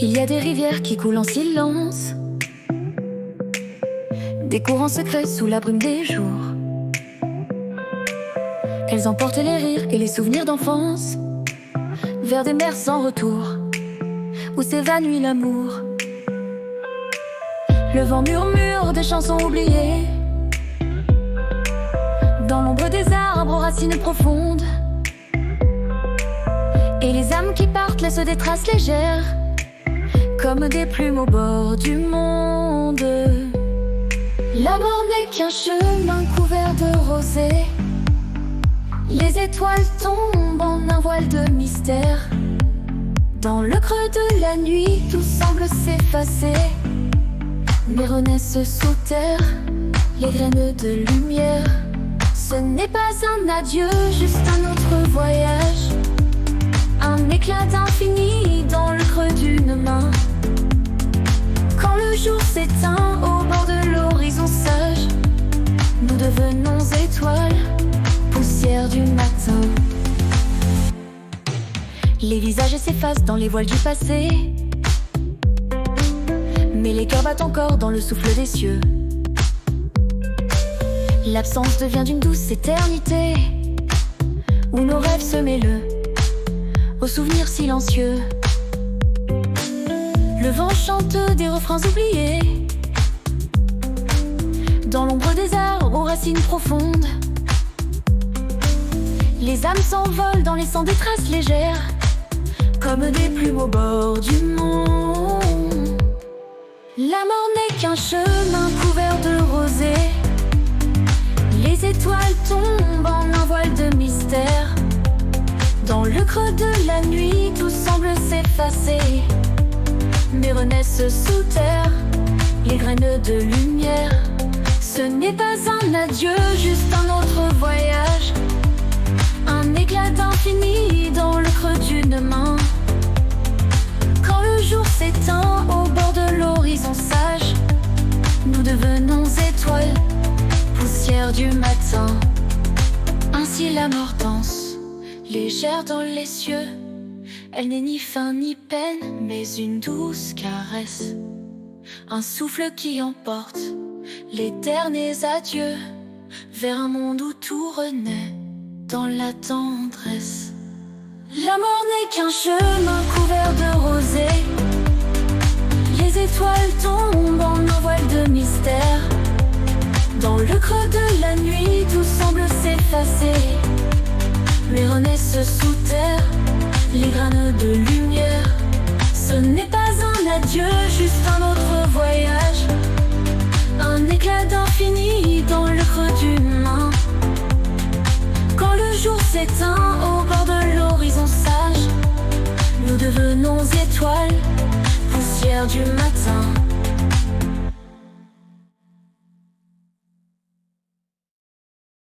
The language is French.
Il y a des rivières qui coulent en silence, des courants secrets sous la brume des jours. Elles emportent les rires et les souvenirs d'enfance vers des mers sans retour, où s'évanouit l'amour. Le vent murmure des chansons oubliées dans l'ombre des arbres aux racines profondes. Et les âmes qui partent laissent des traces légères, comme des plumes au bord du monde. La mort n'est qu'un chemin couvert de rosée. Les étoiles tombent en un voile de mystère. Dans le creux de la nuit, tout semble s'effacer, mais renaissent sous terre les graines de lumière. Ce n'est pas un adieu, juste un autre voyage, un éclat d'infini dans le creux d'une main. Quand le jour s'éteint au bord de l'horizon sage, nous devenons étoiles, poussière du matin. Les visages s'effacent dans les voiles du passé, mais les cœurs battent encore dans le souffle des cieux. L'absence devient d'une douce éternité, où nos rêves se mêlent aux souvenirs silencieux. Le vent chante des refrains oubliés dans l'ombre des arbres aux racines profondes. Les âmes s'envolent dans les sangs des traces légères, comme des plumes au bord du monde. La mort n'est qu'un chemin couvert de rosée. Les étoiles tombent en un voile de mystère. Dans le creux de la nuit, tout semble s'effacer, mais renaissent sous terre les graines de lumière. Ce n'est pas un adieu, juste un autre voyage, un éclat d'infini dans le creux d'une main. Quand le jour s'éteint au bord de l'horizon sage, nous devenons étoiles, poussière du matin. Ainsi la mort danse, légère dans les cieux. Elle n'est ni fin ni peine, mais une douce caresse, un souffle qui emporte l'éternel adieu vers un monde où tout renaît dans la tendresse. La mort n'est qu'un chemin couvert de rosée. Les étoiles tombent en un voile de mystère. Dans le creux de la nuit, tout semble s'effacer, mais renaissent sous terre les graines de lumière. Ce n'est pas un adieu, juste un autre voyage, un éclat d'infini dans le creux d'une main. Quand le jour s'éteint au bord de l'horizon sage, nous devenons étoiles, poussière du matin.